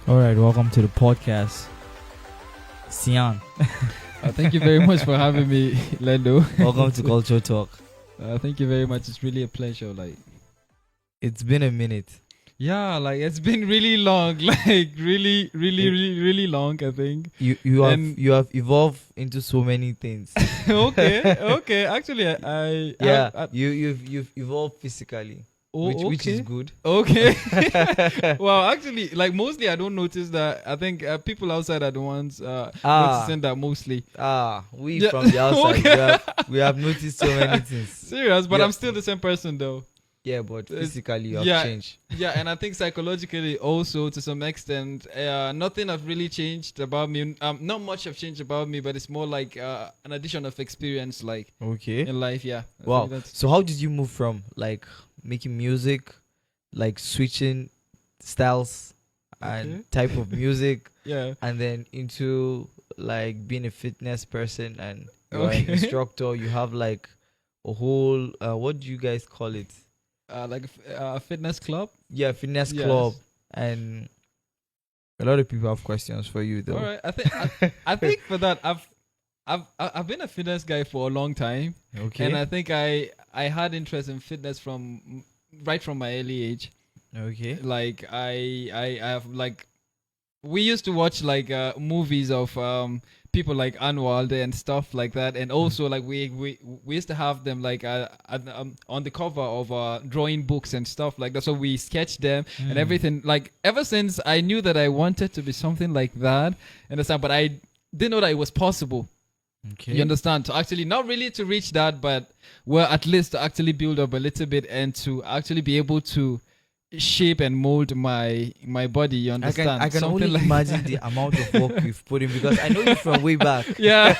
All right, welcome to the podcast, Sian. Thank you very much for having me, Lendo. Welcome to Culture Talk. Thank you very much. It's really a pleasure. It's been a minute. Yeah, it's been really long. Really long. I think. You have evolved into so many things. okay. Actually, you've evolved physically. Which is good. Okay. Well, actually, mostly I don't notice that. I think people outside are the ones noticing that mostly. We from the outside, we have noticed so many things. Serious, but I'm still the same person though. Yeah, but physically you have changed. Yeah, and I think psychologically also to some extent, nothing have really changed about me. Not much have changed about me, but it's more like an addition of experience, in life. Yeah. Wow. So how did you move from making music, switching styles and type of music, and then into being a fitness person and you're an instructor? You have a whole what do you guys call it? A fitness club. Yeah, fitness club, and a lot of people have questions for you though. All right, I think for that I've been a fitness guy for a long time. Okay. And I think I had interest in fitness from my early age. Okay. I have we used to watch movies of people like Anwar and stuff like that, and also we used to have them on the cover of drawing books and stuff like that. So we sketched them and everything. Ever since I knew that I wanted to be something like that, understand? But I didn't know that it was possible. Okay. You understand? To actually not really to reach that, but at least to actually build up a little bit and to actually be able to shape and mold my body. You understand? I can only imagine the amount of work you've put in, because I know you from way back. Yeah.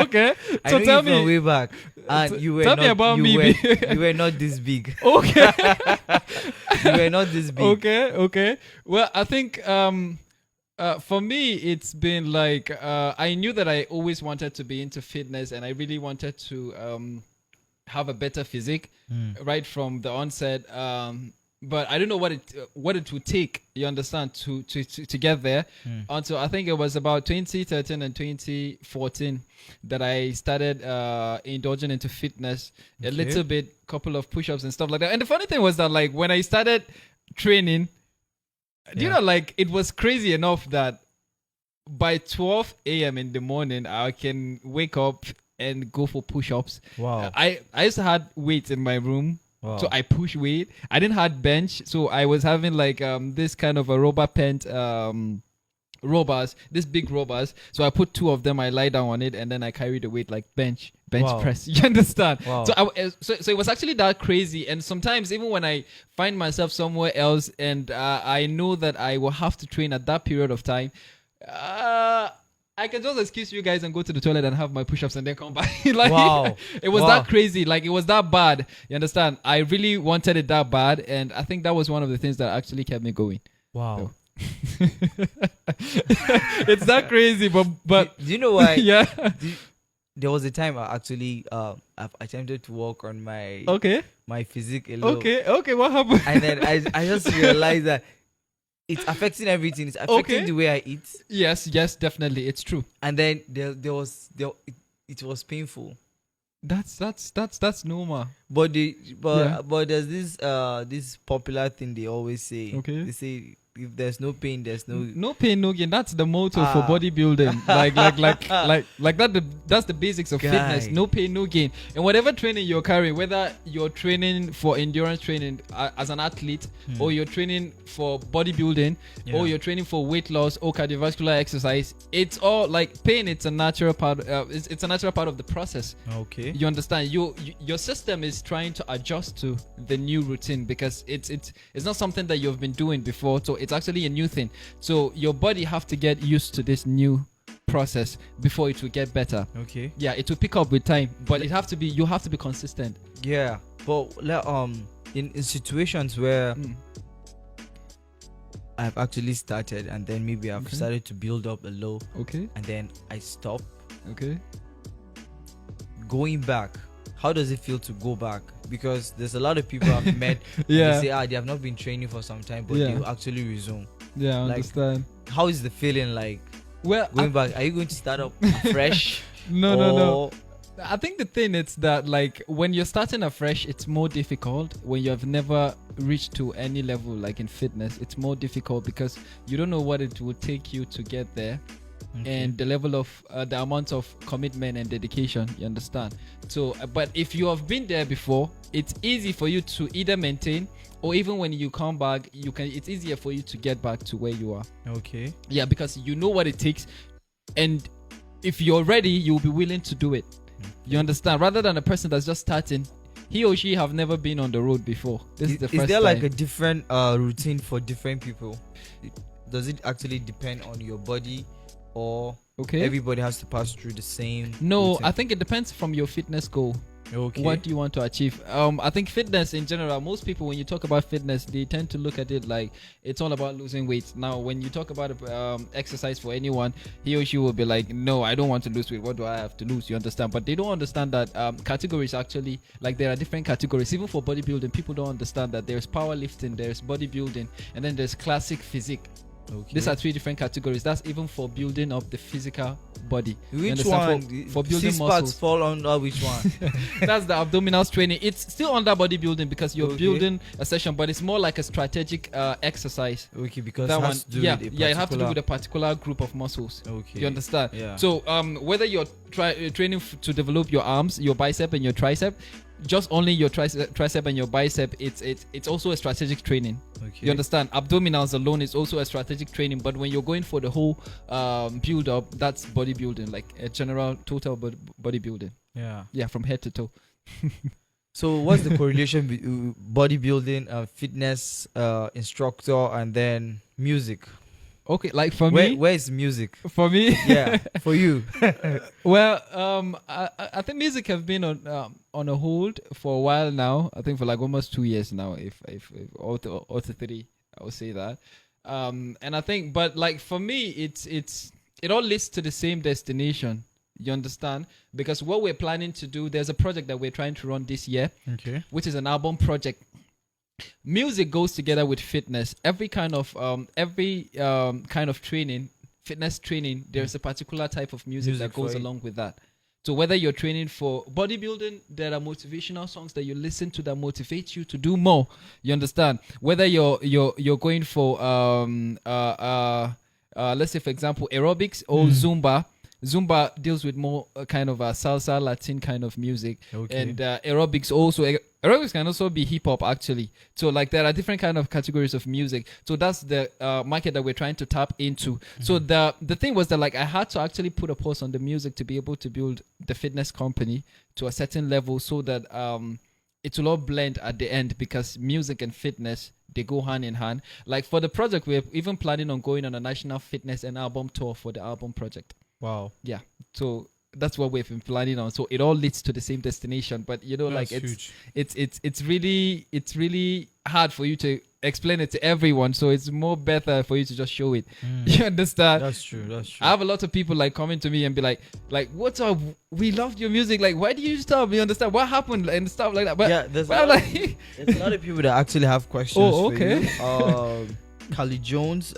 Okay. So tell me from way back, and you were tell me about me. You were not this big. Okay. You were not this big. Okay. Well, I think for me, it's been I knew that I always wanted to be into fitness, and I really wanted to have a better physique right from the onset. But I don't know what it would take, you understand, to get there. Until I think it was about 2013 and 2014 that I started indulging into fitness a little bit, couple of push-ups and stuff like that. And the funny thing was that when I started training, do you know it was crazy enough that by 12 a.m. in the morning I can wake up and go for push-ups. Wow. I used to have weights in my room. Wow. So I push weight. I didn't have bench, so I was having this kind of a rubber pant robbers, this big robbers. So I put two of them, I lie down on it, and then I carry the weight bench press. You understand? Wow. So it was actually that crazy. And sometimes even when I find myself somewhere else and I know that I will have to train at that period of time, I can just excuse you guys and go to the toilet and have my push-ups and then come back. Wow. It was that crazy. It was that bad. You understand? I really wanted it that bad. And I think that was one of the things that actually kept me going. Wow. It's that crazy, but do you know why? Yeah. There was a time I actually I've attempted to work on my my physique a little. Okay, what happened? And then I just realized that it's affecting everything. It's affecting the way I eat. Yes, definitely, it's true. And then it was painful. That's normal. But there's this popular thing they always say. Okay. They say if there's no pain, there's no pain, no gain. That's the motto for bodybuilding. That's the basics of fitness. No pain, no gain. And whatever training you're carrying, whether you're training for endurance training as an athlete, or you're training for bodybuilding, or you're training for weight loss or cardiovascular exercise, it's all pain. It's a natural part. It's a natural part of the process. Okay. You understand? Your system is trying to adjust to the new routine because it's not something that you've been doing before. So it's actually a new thing. So your body have to get used to this new process before it will get better. Okay. Yeah, it will pick up with time, but you have to be consistent. Yeah, but in situations where I've actually started and then maybe I've started to build up a low. Okay. And then I stop. Okay. Going back, how does it feel to go back? Because there's a lot of people I've met. Yeah. They say they have not been training for some time, but they will actually resume. Yeah, I Like, understand. how is the feeling like Well, going back? Are you going to start up fresh? no, no, no. I think the thing is that like when you're starting afresh, it's more difficult. When you have never reached to any level like in fitness, it's more difficult because you don't know what it will take you to get there. Okay. And the level of the amount of commitment and dedication, you understand. So but if you have been there before, it's easy for you to either maintain, or even when you come back, it's easier for you to get back to where you are. Okay. Yeah, because you know what it takes, and if you're ready, you'll be willing to do it. You understand? Rather than a person that's just starting, he or she have never been on the road before. This is the first time. Is there like a different routine for different people? Does it actually depend on your body, or everybody has to pass through the same? No, routine? I think it depends from your fitness goal. Okay. What do you want to achieve? I think fitness in general, most people, when you talk about fitness, they tend to look at it like it's all about losing weight. Now, when you talk about exercise for anyone, he or she will be like, no, I don't want to lose weight. What do I have to lose? You understand? But they don't understand that categories actually, like there are different categories. Even for bodybuilding, people don't understand that there's powerlifting, there's bodybuilding, and then there's classic physique. Okay. These are 3 different categories. That's even for building up the physical body. Which one? For building six muscles. parts fall under which one? That's the abdominals training. It's still under bodybuilding because you're building a session, but it's more like a strategic exercise. Okay, because that it one, has to do yeah, with yeah, it has to do with a particular group of muscles. Okay. You understand? Yeah. So whether you're training to develop your arms, your bicep, and your tricep, just only your tricep and your bicep, it's also a strategic training. Okay. You understand? Abdominals alone is also a strategic training, but when you're going for the whole build up, that's bodybuilding, like a general total bodybuilding. Yeah, from head to toe. So what's the correlation between bodybuilding, fitness instructor, and then music? Okay, like for me, where is music? For me, yeah, for you. Well, I think music has been on a hold for a while now. I think for like almost 2 years now, if or to 3, I would say that. And I think, but like for me, it all leads to the same destination. You understand? Because what we're planning to do, there's a project that we're trying to run this year, which is an album project. Music goes together with fitness. Every kind of training, fitness training, there's a particular type of music that goes along with that. So whether you're training for bodybuilding, there are motivational songs that you listen to that motivate you to do more. You understand? Whether you're going for let's say for example aerobics or Zumba. Zumba deals with more kind of a salsa Latin kind of music, and aerobics can also be hip hop actually. So like there are different kind of categories of music. So that's the market that we're trying to tap into. So the thing was that like I had to actually put a pause on the music to be able to build the fitness company to a certain level, so that it will all blend at the end, because music and fitness, they go hand in hand. Like for the project, we're even planning on going on a national fitness and album tour for the album project. Wow. Yeah. So that's what we've been planning on. So it all leads to the same destination. But you know, that's like it's really hard for you to explain it to everyone. So it's more better for you to just show it. You understand? That's true. I have a lot of people like coming to me and be like, what's up? We loved your music. Like, why do you stop? You understand what happened and stuff like that? But yeah, there's a lot of people that actually have questions. Oh, okay. For you. Kali Jones,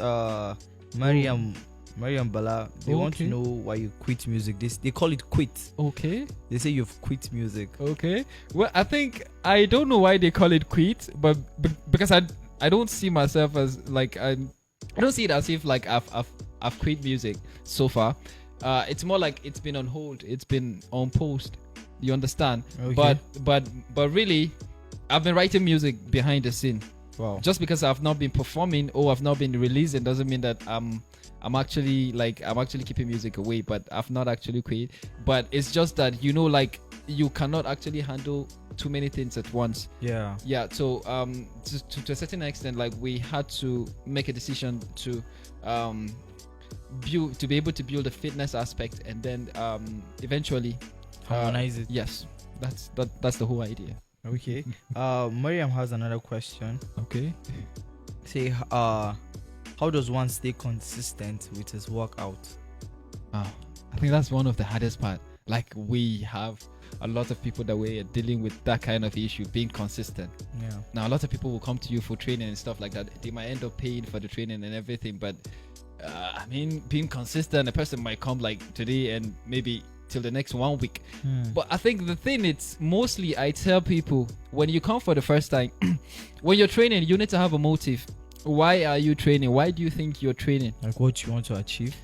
Mariam Bala, they want to know why you quit music. They call it quit. Okay. They say you've quit music. Okay. Well, I don't know why they call it quit, but because I don't see myself as like I don't see it as if like I've quit music so far. It's more like it's been on hold. It's been on post. You understand? Okay. But really, I've been writing music behind the scene. Wow. Just because I've not been performing or I've not been releasing doesn't mean that I'm actually keeping music away, but I've not actually quit. But it's just that, you know, like you cannot actually handle too many things at once. Yeah. So to a certain extent, like we had to make a decision to be able to build a fitness aspect, and then eventually harmonize it. Yes, that's the whole idea. Okay. Mariam has another question. Okay. Say, how does one stay consistent with his workout? I think that's one of the hardest part. Like we have a lot of people that were dealing with that kind of issue, being consistent. Yeah. Now, a lot of people will come to you for training and stuff like that. They might end up paying for the training and everything, but I mean, being consistent, a person might come like today and maybe till the next 1 week. But I think the thing, it's mostly, I tell people, when you come for the first time, when you're training, you need to have a motive. Why are you training? Why do you think you're training? Like what you want to achieve?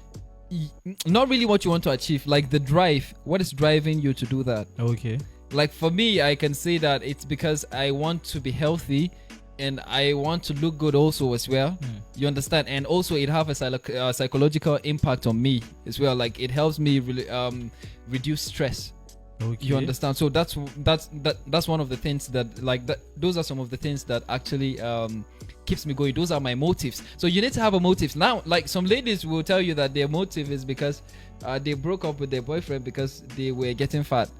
Not really what you want to achieve, like the drive. What is driving you to do that? Okay. Like for me, I can say that it's because I want to be healthy and I want to look good also as well. You understand? And also it have a psychological impact on me as well. Like it helps me really reduce stress. Okay. You understand? So that's one of the things that, like, that those are some of the things that actually keeps me going. Those are my motives. So you need to have a motive. Now, like some ladies will tell you that their motive is because they broke up with their boyfriend because they were getting fat.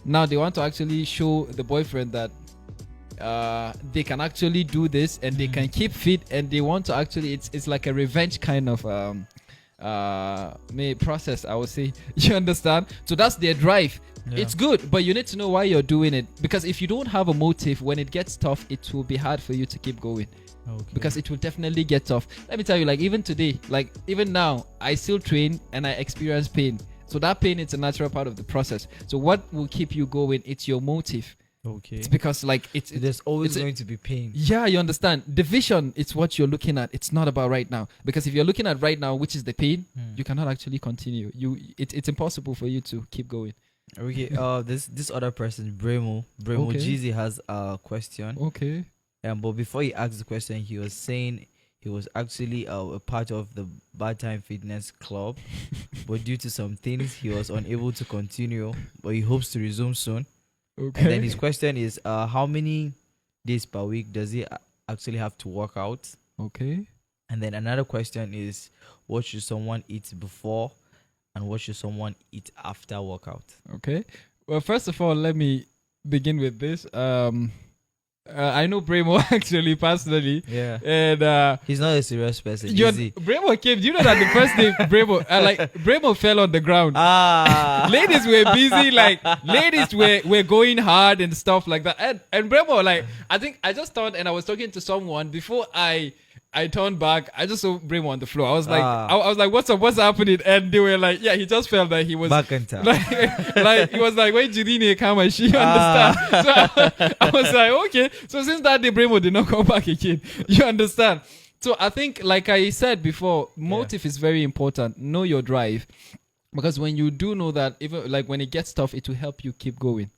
Now they want to actually show the boyfriend that they can actually do this and they can keep fit, and they want to actually, it's like a revenge kind of process, I would say. You understand? So that's their drive. It's good, but you need to know why you're doing it, because if you don't have a motive, when it gets tough, it will be hard for you to keep going. Because it will definitely get tough. Let me tell you, like even today, like even now, I still train and I experience pain. So that pain is a natural part of the process. So what will keep you going? It's your motive. Okay. It's because like there's always going to be pain. Yeah, you understand. The vision, it's what you're looking at. It's not about right now. Because if you're looking at right now, which is the pain, you cannot actually continue. It's impossible for you to keep going. Okay. This other person, Bremo Jeezy, has a question. Okay. But before he asked the question, he was saying he was actually a part of the Bad Time Fitness Club, but due to some things, he was unable to continue. But he hopes to resume soon. Okay. And then his question is, how many days per week does he actually have to work out? Okay. And then another question is, what should someone eat before and what should someone eat after workout? Okay. Well, first of all, let me begin with this. I know Bremo actually personally. Yeah. And he's not a serious person. Bremo came. Do you know that the first day Bremo fell on the ground? Ladies were busy, like ladies were going hard and stuff like that. And Bremo, like, I think I just thought, and I was talking to someone before I turned back. I just saw Bremo on the floor. I was like, I was like, what's up? What's happening? And they were like, yeah, he just felt that he was back in town. Like he was like, wait, Judine come and she understand. So I was like, okay. So since that day, Bremo did not come back again. You understand? So I think, like I said before, motive is very important. Know your drive, because when you do know that, even like when it gets tough, it will help you keep going.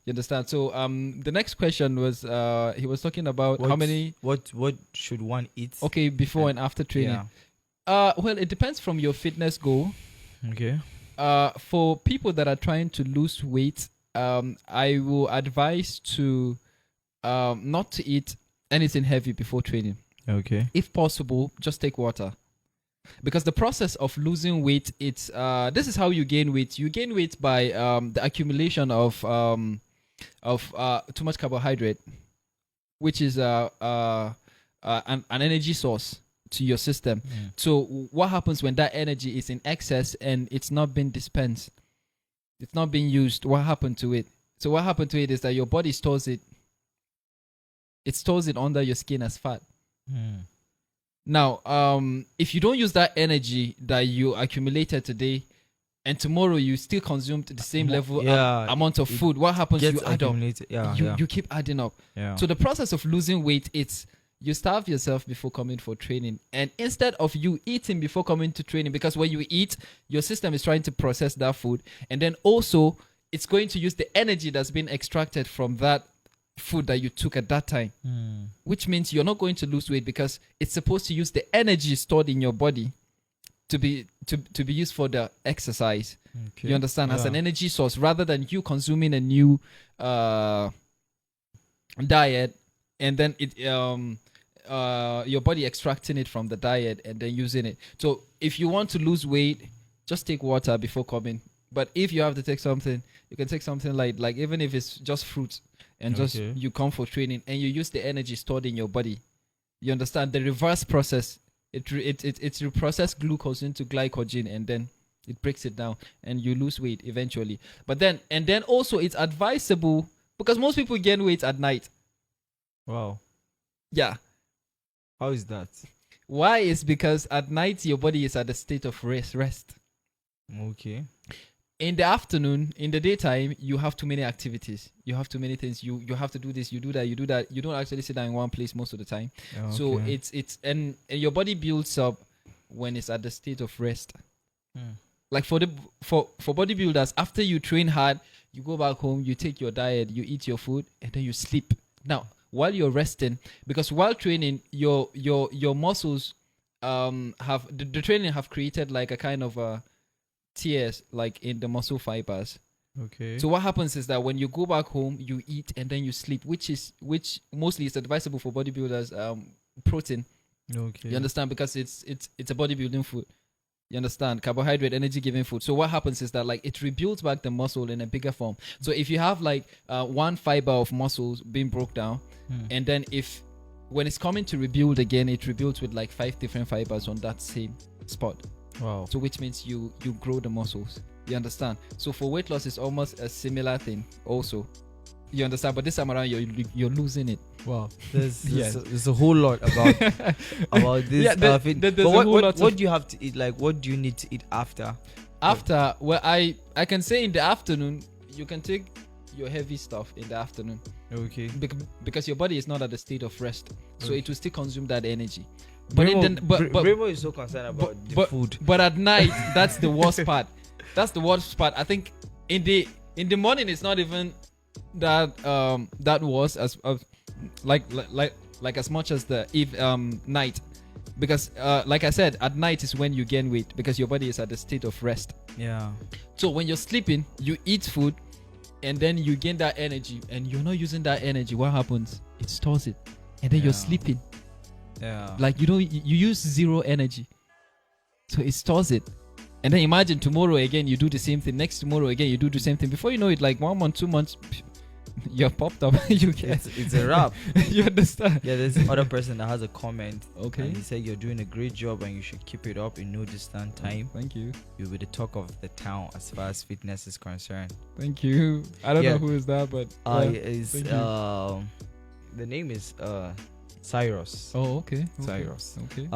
You understand? So the next question was he was talking about what should one eat? Okay, before and after training. Well, it depends from your fitness goal. Okay. For people that are trying to lose weight, I will advise to not to eat anything heavy before training. Okay. If possible, just take water. Because the process of losing weight, it's this is how you gain weight. You gain weight by the accumulation of too much carbohydrate, which is an energy source to your system. So what happens when that energy is in excess and it's not being dispensed, it's not being used? What happened to it? So what happened to it is that your body stores it. It stores it under your skin as fat. Now, if you don't use that energy that you accumulated today, and tomorrow you still consumed the same level amount of food, what happens? You add up. You keep adding up. So the process of losing weight, it's you starve yourself before coming for training. And instead of you eating before coming to training, because when you eat, your system is trying to process that food. And then also, it's going to use the energy that's been extracted from that food that you took at that time, which means you're not going to lose weight, because it's supposed to use the energy stored in your body to be used for the exercise. You understand? As an energy source, rather than you consuming a new diet and then it your body extracting it from the diet and then using it. So if you want to lose weight, just take water before coming. But if you have to take something, you can take something like even if it's just fruit, and just you come for training and you use the energy stored in your body. You understand? The reverse process, it reprocess glucose into glycogen, and then It breaks it down, and you lose weight eventually. But then also it's advisable, because most people gain weight at night. Wow. Yeah. How is that? Why? Is because at night your body is at a state of rest. Okay. In the afternoon, in the daytime, you have too many activities. You have too many things. You have to do this, you do that, you do that. You don't actually sit down in one place most of the time. Okay. So it's and your body builds up when it's at the state of rest. Like for bodybuilders, after you train hard, you go back home, you take your diet, you eat your food, and then you sleep. Now, while you're resting, because while training, your muscles have the training have created like a kind of tears like in the muscle fibers. Okay. So what happens is that when you go back home, you eat and then you sleep, which mostly is advisable for bodybuilders. Protein. Okay. You understand? Because it's a bodybuilding food. You understand? Carbohydrate, energy giving food. So what happens is that like it rebuilds back the muscle in a bigger form. So if you have like one fiber of muscles being broke down, and then when it's coming to rebuild again, it rebuilds with like 5 different fibers on that same spot. Wow. So which means you grow the muscles. You understand? So for weight loss, it's almost a similar thing also. You understand? But this time around, you're losing it. Wow. There's a whole lot about this. Yeah, there's but a whole lot. What do you have to eat? Like, what do you need to eat after? After, well, I can say in the afternoon, you can take your heavy stuff in the afternoon. Okay. Because your body is not at the state of rest, so it will still consume that energy. Bremo is so concerned about the food. But at night, that's the worst part. That's the worst part. I think in the morning, it's not even that worse as as much as the night, because like I said, at night is when you gain weight because your body is at the state of rest. Yeah. So when you're sleeping, you eat food, and then you gain that energy, and you're not using that energy. What happens? It stores it, and then you're sleeping. Yeah. Like you use zero energy, so it stores it. And then imagine tomorrow again you do the same thing. Next tomorrow again you do the same thing. Before you know it, like 1 month, 2 months, you're popped up. It's a wrap. You understand? Yeah, there's other person that has a comment. Okay. And he said you're doing a great job and you should keep it up in no distant time. Thank you. You'll be the talk of the town as far as fitness is concerned. Thank you. I don't know who is that, but the name is Cyrus. Oh, okay. Cyrus. Okay.